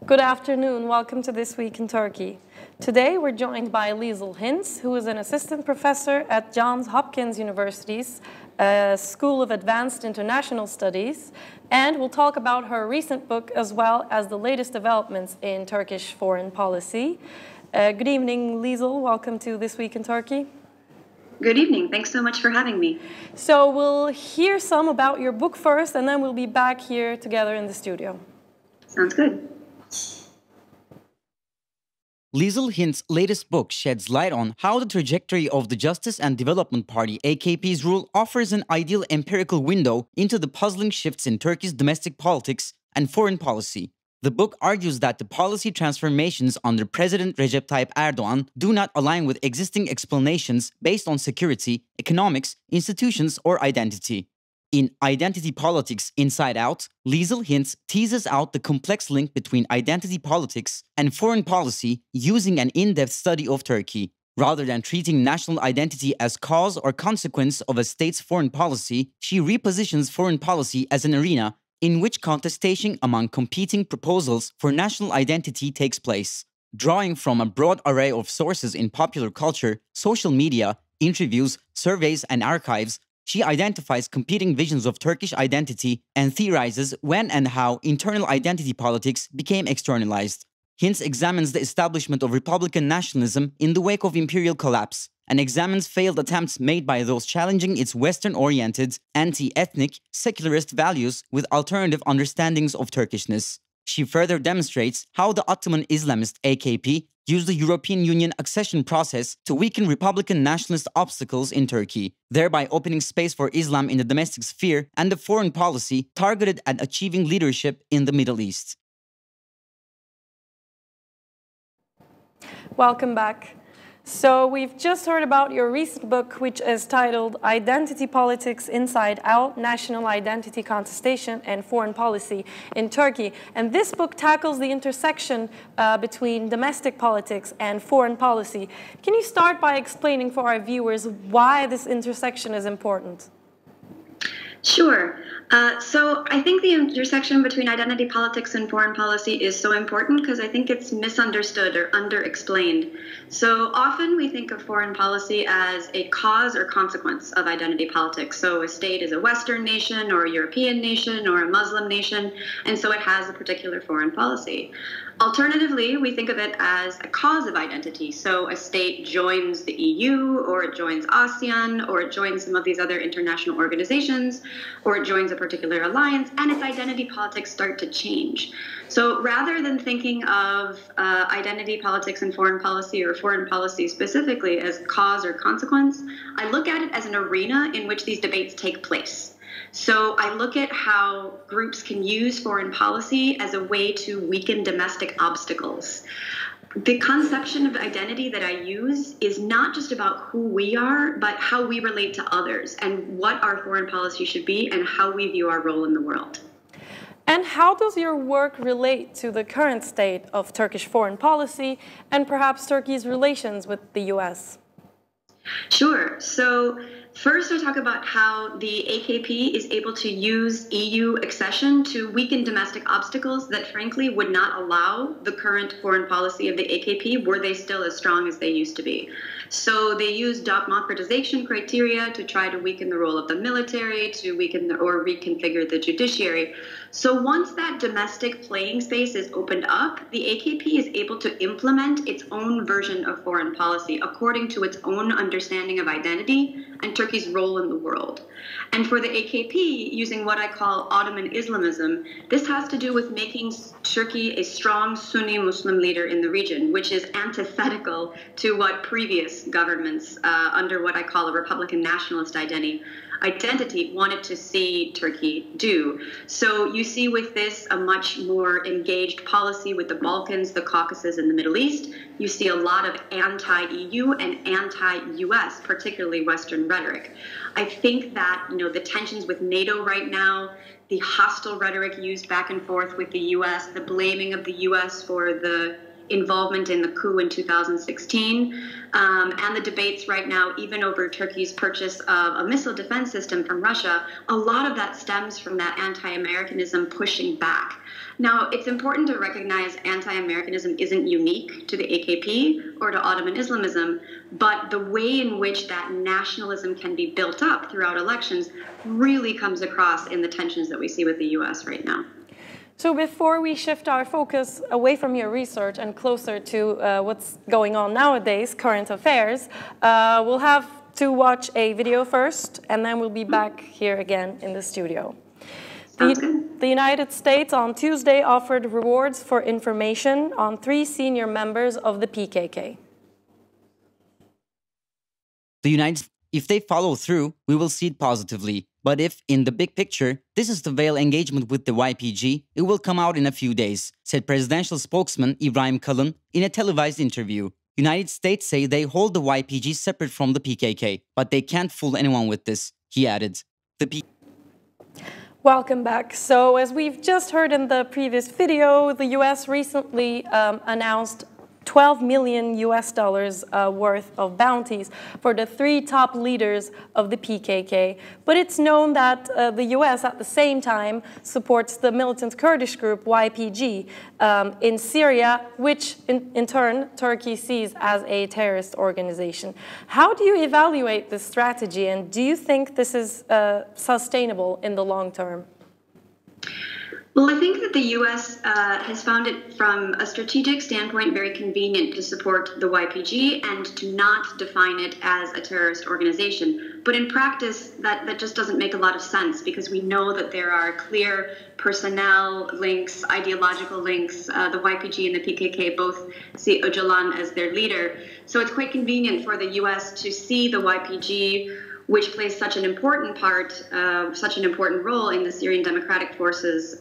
Good afternoon. Welcome to This Week in Turkey. Today we're joined by Liesl Hintz, who is an assistant professor at Johns Hopkins University's School of Advanced International Studies, and we'll talk about her recent book as well as the latest developments in Turkish foreign policy. Good evening, Liesl. Welcome to This Week in Turkey. Good evening. Thanks so much for having me. So we'll hear some about your book first, and then we'll be back here together in the studio. Sounds good. Liesl Hintz's latest book sheds light on how the trajectory of the Justice and Development Party AKP's rule offers an ideal empirical window into the puzzling shifts in Turkey's domestic politics and foreign policy. The book argues that the policy transformations under President Recep Tayyip Erdogan do not align with existing explanations based on security, economics, institutions, or identity. In Identity Politics Inside Out, Liesl Hintz teases out the complex link between identity politics and foreign policy using an in-depth study of Turkey. Rather than treating national identity as cause or consequence of a state's foreign policy, she repositions foreign policy as an arena in which contestation among competing proposals for national identity takes place. Drawing from a broad array of sources in popular culture, social media, interviews, surveys, and archives, she identifies competing visions of Turkish identity and theorizes when and how internal identity politics became externalized. Hintz examines the establishment of Republican nationalism in the wake of imperial collapse and examines failed attempts made by those challenging its Western-oriented, anti-ethnic, secularist values with alternative understandings of Turkishness. She further demonstrates how the Ottoman Islamist AKP used the European Union accession process to weaken Republican nationalist obstacles in Turkey, thereby opening space for Islam in the domestic sphere and the foreign policy targeted at achieving leadership in the Middle East. Welcome back. So we've just heard about your recent book, which is titled Identity Politics Inside Out, National Identity Contestation and Foreign Policy in Turkey. And this book tackles the intersection between domestic politics and foreign policy. Can you start by explaining for our viewers why this intersection is important? Sure. So I think the intersection between identity politics and foreign policy is so important because I think it's misunderstood or underexplained. So often we think of foreign policy as a cause or consequence of identity politics. So a state is a Western nation or a European nation or a Muslim nation, and so it has a particular foreign policy. Alternatively, we think of it as a cause of identity. So a state joins the EU, or it joins ASEAN, or it joins some of these other international organizations, or it joins a particular alliance, and its identity politics start to change. So rather than thinking of identity politics and foreign policy, or foreign policy specifically, as cause or consequence, I look at it as an arena in which these debates take place. So I look at how groups can use foreign policy as a way to weaken domestic obstacles. The conception of identity that I use is not just about who we are, but how we relate to others and what our foreign policy should be and how we view our role in the world. And how does your work relate to the current state of Turkish foreign policy and perhaps Turkey's relations with the US? Sure. So first, I talk about how the AKP is able to use EU accession to weaken domestic obstacles that, frankly, would not allow the current foreign policy of the AKP were they still as strong as they used to be. So they use democratization criteria to try to weaken the role of the military, to weaken or reconfigure the judiciary. So once that domestic playing space is opened up, the AKP is able to implement its own version of foreign policy according to its own understanding of identity and Turkey's role in the world. And for the AKP, using what I call Ottoman Islamism, this has to do with making Turkey a strong Sunni Muslim leader in the region, which is antithetical to what previous governments under what I call a Republican nationalist identity wanted to see Turkey do. So you see with this a much more engaged policy with the Balkans, the Caucasus, and the Middle East. You see a lot of anti-EU and anti-US, particularly Western rhetoric. I think that, the tensions with NATO right now, the hostile rhetoric used back and forth with the US, the blaming of the US for the involvement in the coup in 2016, and the debates right now, even over Turkey's purchase of a missile defense system from Russia, a lot of that stems from that anti-Americanism pushing back. Now, it's important to recognize anti-Americanism isn't unique to the AKP or to Ottoman Islamism, but the way in which that nationalism can be built up throughout elections really comes across in the tensions that we see with the U.S. right now. So before we shift our focus away from your research and closer to what's going on nowadays, current affairs, we'll have to watch a video first, and then we'll be back here again in the studio. The United States on Tuesday offered rewards for information on 3 senior members of the PKK. If they follow through, we will see it positively. But if, in the big picture, this is to veil engagement with the YPG, it will come out in a few days, said presidential spokesman Ibrahim Kalın in a televised interview. United States say they hold the YPG separate from the PKK, but they can't fool anyone with this, he added. Welcome back. So as we've just heard in the previous video, the US recently announced $12 million worth of bounties for the 3 top leaders of the PKK. But it's known that the US at the same time supports the militant Kurdish group YPG in Syria, which in turn Turkey sees as a terrorist organization. How do you evaluate this strategy, and do you think this is sustainable in the long term? Well, I think that the U.S. Has found it from a strategic standpoint very convenient to support the YPG and to not define it as a terrorist organization. But in practice, that just doesn't make a lot of sense, because we know that there are clear personnel links, ideological links. The YPG and the PKK both see Öcalan as their leader. So it's quite convenient for the U.S. to see the YPG, which plays such an important part, such an important role in the Syrian Democratic Forces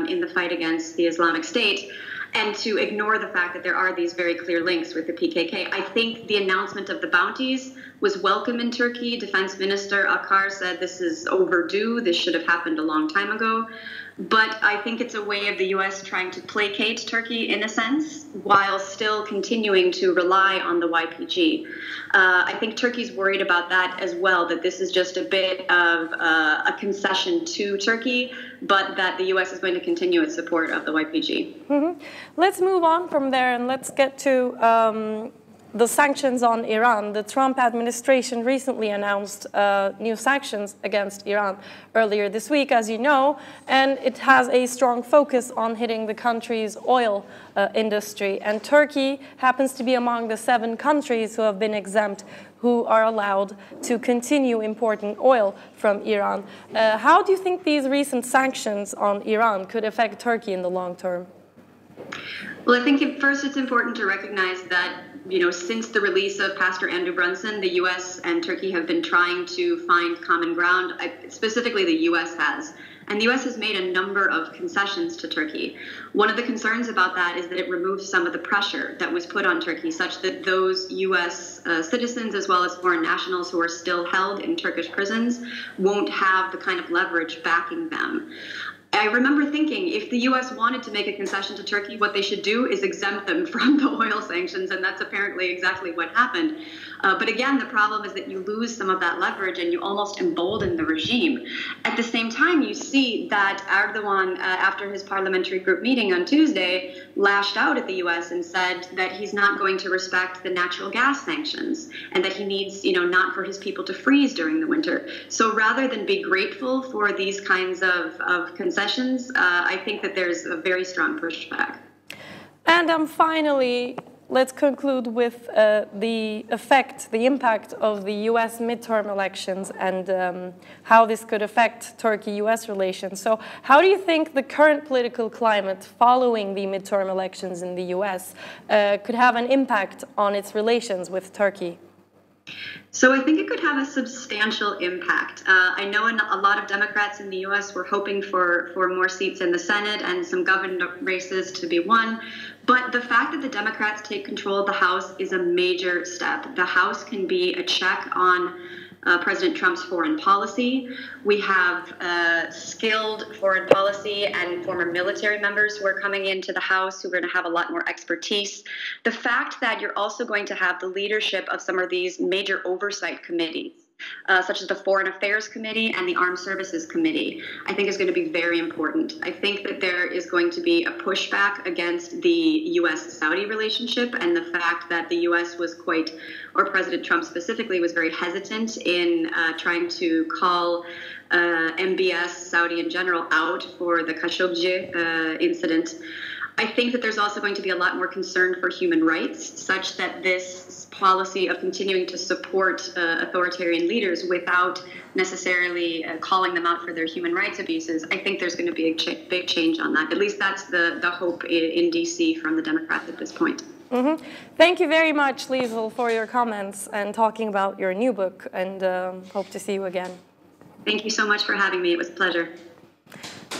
in the fight against the Islamic State, and to ignore the fact that there are these very clear links with the PKK. I think the announcement of the bounties was welcome in Turkey. Defense Minister Akar said this is overdue, this should have happened a long time ago. But I think it's a way of the U.S. trying to placate Turkey in a sense, while still continuing to rely on the YPG. I think Turkey's worried about that as well, that this is just a bit of a concession to Turkey, but that the U.S. is going to continue its support of the YPG. Mm-hmm. Let's move on from there and let's get to the sanctions on Iran. The Trump administration recently announced new sanctions against Iran earlier this week, as you know, and it has a strong focus on hitting the country's oil industry. And Turkey happens to be among the 7 countries who have been exempt, who are allowed to continue importing oil from Iran. How do you think these recent sanctions on Iran could affect Turkey in the long term? Well, I think first it's important to recognize that, since the release of Pastor Andrew Brunson, the U.S. and Turkey have been trying to find common ground. Specifically, the U.S. has. And the U.S. has made a number of concessions to Turkey. One of the concerns about that is that it removes some of the pressure that was put on Turkey, such that those U.S. Citizens, as well as foreign nationals who are still held in Turkish prisons, won't have the kind of leverage backing them. I remember thinking, if the U.S. wanted to make a concession to Turkey, what they should do is exempt them from the oil sanctions, and that's apparently exactly what happened. But again, the problem is that you lose some of that leverage and you almost embolden the regime. At the same time, you see that Erdogan, after his parliamentary group meeting on Tuesday, lashed out at the U.S. and said that he's not going to respect the natural gas sanctions and that he needs, not for his people to freeze during the winter. So rather than be grateful for these kinds of concessions, I think that there's a very strong pushback. And finally, let's conclude with the impact of the U.S. midterm elections and how this could affect Turkey-U.S. relations. So how do you think the current political climate following the midterm elections in the U.S. Could have an impact on its relations with Turkey? So I think it could have a substantial impact. I know a lot of Democrats in the U.S. were hoping for more seats in the Senate and some governor races to be won. But the fact that the Democrats take control of the House is a major step. The House can be a check on President Trump's foreign policy. We have skilled foreign policy and former military members who are coming into the House who are going to have a lot more expertise. The fact that you're also going to have the leadership of some of these major oversight committees, such as the Foreign Affairs Committee and the Armed Services Committee, I think is going to be very important. I think that there is going to be a pushback against the U.S.-Saudi relationship and the fact that the U.S. was or President Trump specifically, was very hesitant in trying to call MBS, Saudi in general, out for the Khashoggi incident. I think that there's also going to be a lot more concern for human rights, such that this policy of continuing to support authoritarian leaders without necessarily calling them out for their human rights abuses, I think there's going to be a big change on that. At least that's the hope in D.C. from the Democrats at this point. Mm-hmm. Thank you very much, Liesl, for your comments and talking about your new book, and hope to see you again. Thank you so much for having me. It was a pleasure.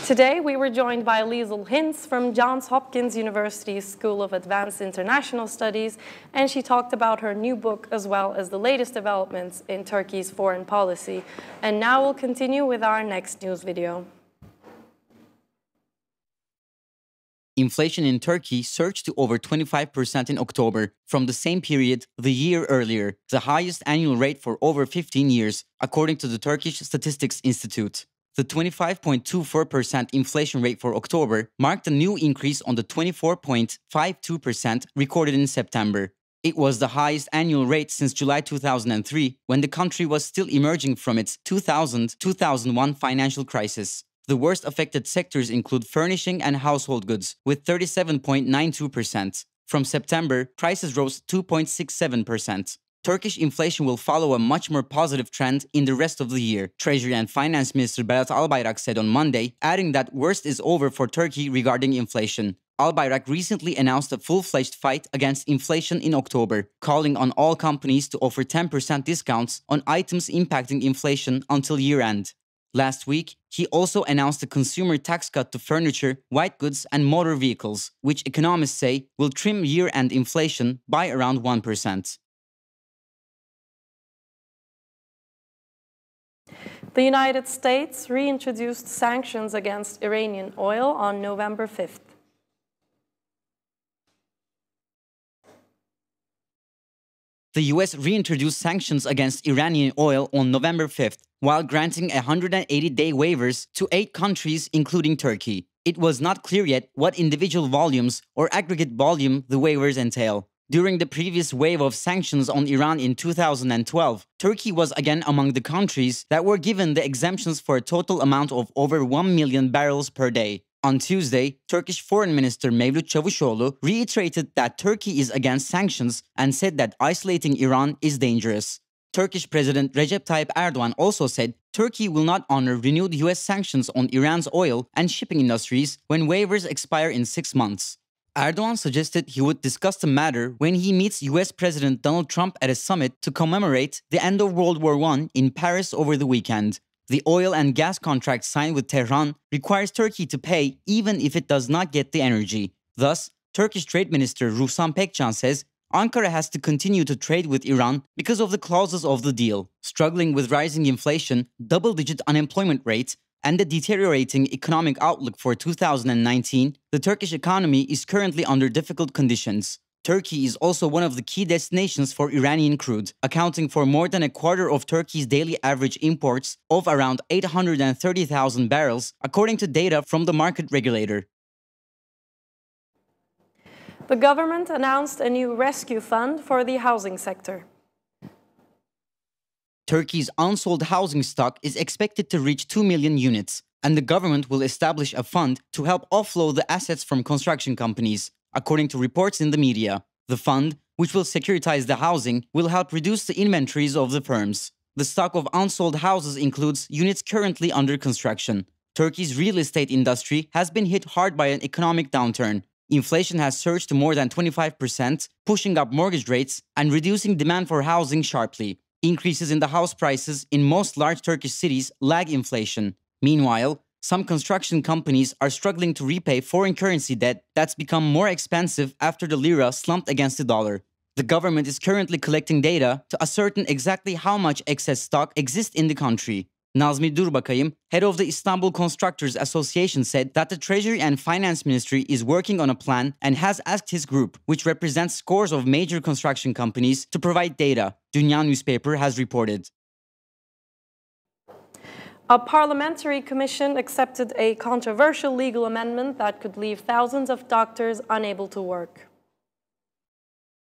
Today, we were joined by Liesl Hintz from Johns Hopkins University's School of Advanced International Studies, and she talked about her new book as well as the latest developments in Turkey's foreign policy. And now we'll continue with our next news video. Inflation in Turkey surged to over 25% in October, from the same period the year earlier, the highest annual rate for over 15 years, according to the Turkish Statistics Institute. The 25.24% inflation rate for October marked a new increase on the 24.52% recorded in September. It was the highest annual rate since July 2003, when the country was still emerging from its 2000-2001 financial crisis. The worst affected sectors include furnishing and household goods, with 37.92%. From September, prices rose 2.67%. Turkish inflation will follow a much more positive trend in the rest of the year, Treasury and Finance Minister Berat Albayrak said on Monday, adding that worst is over for Turkey regarding inflation. Albayrak recently announced a full-fledged fight against inflation in October, calling on all companies to offer 10% discounts on items impacting inflation until year-end. Last week, he also announced a consumer tax cut to furniture, white goods, and motor vehicles, which economists say will trim year-end inflation by around 1%. The United States reintroduced sanctions against Iranian oil on November 5th. The US reintroduced sanctions against Iranian oil on November 5th, while granting 180-day waivers to 8 countries, including Turkey. It was not clear yet what individual volumes or aggregate volume the waivers entail. During the previous wave of sanctions on Iran in 2012, Turkey was again among the countries that were given the exemptions for a total amount of over 1 million barrels per day. On Tuesday, Turkish Foreign Minister Mevlut Çavuşoğlu reiterated that Turkey is against sanctions and said that isolating Iran is dangerous. Turkish President Recep Tayyip Erdogan also said Turkey will not honor renewed US sanctions on Iran's oil and shipping industries when waivers expire in 6 months. Erdogan suggested he would discuss the matter when he meets US President Donald Trump at a summit to commemorate the end of World War I in Paris over the weekend. The oil and gas contract signed with Tehran requires Turkey to pay even if it does not get the energy. Thus, Turkish Trade Minister Ruslan Pekcan says Ankara has to continue to trade with Iran because of the clauses of the deal. Struggling with rising inflation, double-digit unemployment rates, and the deteriorating economic outlook for 2019, the Turkish economy is currently under difficult conditions. Turkey is also one of the key destinations for Iranian crude, accounting for more than a quarter of Turkey's daily average imports of around 830,000 barrels, according to data from the market regulator. The government announced a new rescue fund for the housing sector. Turkey's unsold housing stock is expected to reach 2 million units, and the government will establish a fund to help offload the assets from construction companies, according to reports in the media. The fund, which will securitize the housing, will help reduce the inventories of the firms. The stock of unsold houses includes units currently under construction. Turkey's real estate industry has been hit hard by an economic downturn. Inflation has surged to more than 25%, pushing up mortgage rates and reducing demand for housing sharply. Increases in the house prices in most large Turkish cities lag inflation. Meanwhile, some construction companies are struggling to repay foreign currency debt that's become more expensive after the lira slumped against the dollar. The government is currently collecting data to ascertain exactly how much excess stock exists in the country. Nazmi Durbakayım, head of the Istanbul Constructors Association, said that the Treasury and Finance Ministry is working on a plan and has asked his group, which represents scores of major construction companies, to provide data, Dünya newspaper has reported. A parliamentary commission accepted a controversial legal amendment that could leave thousands of doctors unable to work.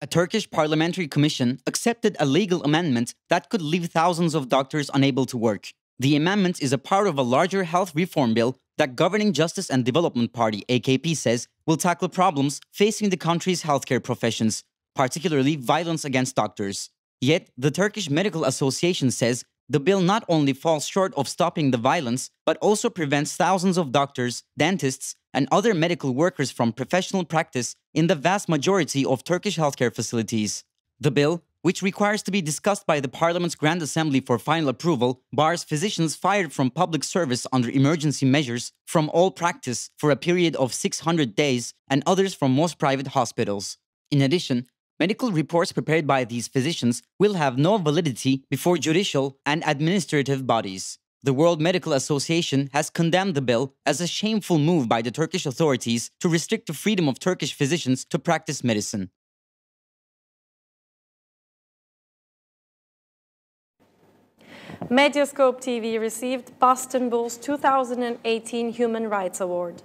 A Turkish parliamentary commission accepted a legal amendment that could leave thousands of doctors unable to work. The amendment is a part of a larger health reform bill that Governing Justice and Development Party AKP says will tackle problems facing the country's healthcare professions, particularly violence against doctors. Yet, the Turkish Medical Association says the bill not only falls short of stopping the violence, but also prevents thousands of doctors, dentists, and other medical workers from professional practice in the vast majority of Turkish healthcare facilities. The bill, which requires to be discussed by the Parliament's Grand Assembly for final approval, bars physicians fired from public service under emergency measures from all practice for a period of 600 days and others from most private hospitals. In addition, medical reports prepared by these physicians will have no validity before judicial and administrative bodies. The World Medical Association has condemned the bill as a shameful move by the Turkish authorities to restrict the freedom of Turkish physicians to practice medicine. Medyascope TV received Boston Bull's 2018 Human Rights Award.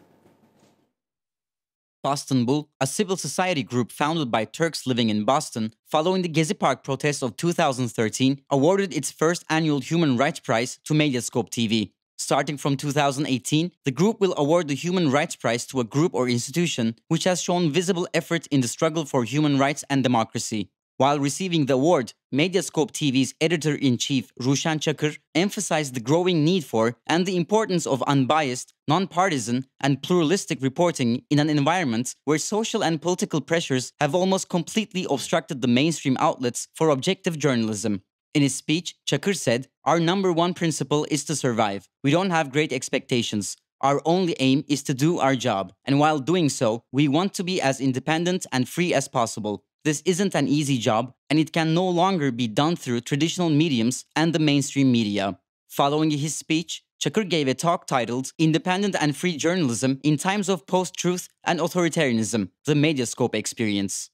Boston Bull, a civil society group founded by Turks living in Boston, following the Gezi Park protests of 2013, awarded its first annual Human Rights Prize to Medyascope TV. Starting from 2018, the group will award the Human Rights Prize to a group or institution which has shown visible effort in the struggle for human rights and democracy. While receiving the award, Medyascope TV's editor-in-chief Ruşen Çakır emphasized the growing need for and the importance of unbiased, non-partisan, and pluralistic reporting in an environment where social and political pressures have almost completely obstructed the mainstream outlets for objective journalism. In his speech, Çakır said, "Our number one principle is to survive. We don't have great expectations. Our only aim is to do our job, and while doing so, we want to be as independent and free as possible. This isn't an easy job, and it can no longer be done through traditional mediums and the mainstream media." Following his speech, Çakır gave a talk titled "Independent and Free Journalism in Times of Post-Truth and Authoritarianism, the Medyascope Experience."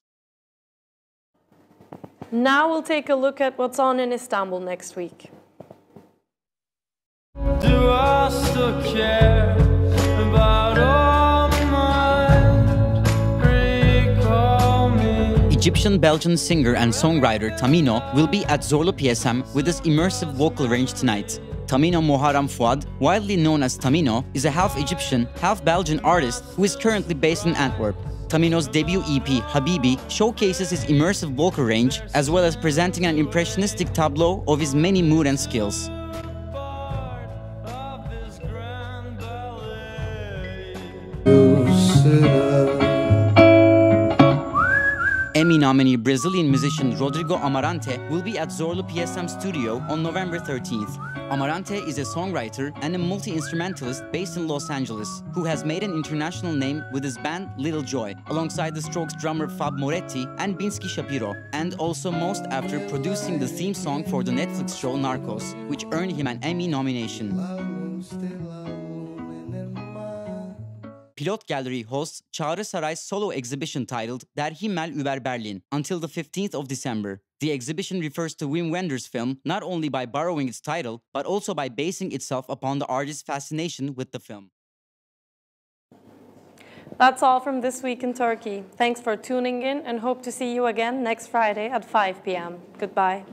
Now we'll take a look at what's on in Istanbul next week. Do I still care about all my recall me? Egyptian-Belgian singer and songwriter Tamino will be at Zorlu PSM with his immersive vocal range tonight. Tamino Muharrem Fuad, widely known as Tamino, is a half Egyptian, half Belgian artist who is currently based in Antwerp. Tamino's debut EP, Habibi, showcases his immersive vocal range as well as presenting an impressionistic tableau of his many mood and skills. Emmy nominee Brazilian musician Rodrigo Amarante will be at Zorlu PSM studio on November 13th. Amarante is a songwriter and a multi-instrumentalist based in Los Angeles, who has made an international name with his band Little Joy, alongside the Strokes drummer Fab Moretti and Binsky Shapiro, and also most after producing the theme song for the Netflix show Narcos, which earned him an Emmy nomination. Pilot Gallery hosts Çağrı Saray's solo exhibition titled Der Himmel über Berlin until the 15th of December. The exhibition refers to Wim Wenders' film not only by borrowing its title, but also by basing itself upon the artist's fascination with the film. That's all from This Week in Turkey. Thanks for tuning in and hope to see you again next Friday at 5 p.m. Goodbye.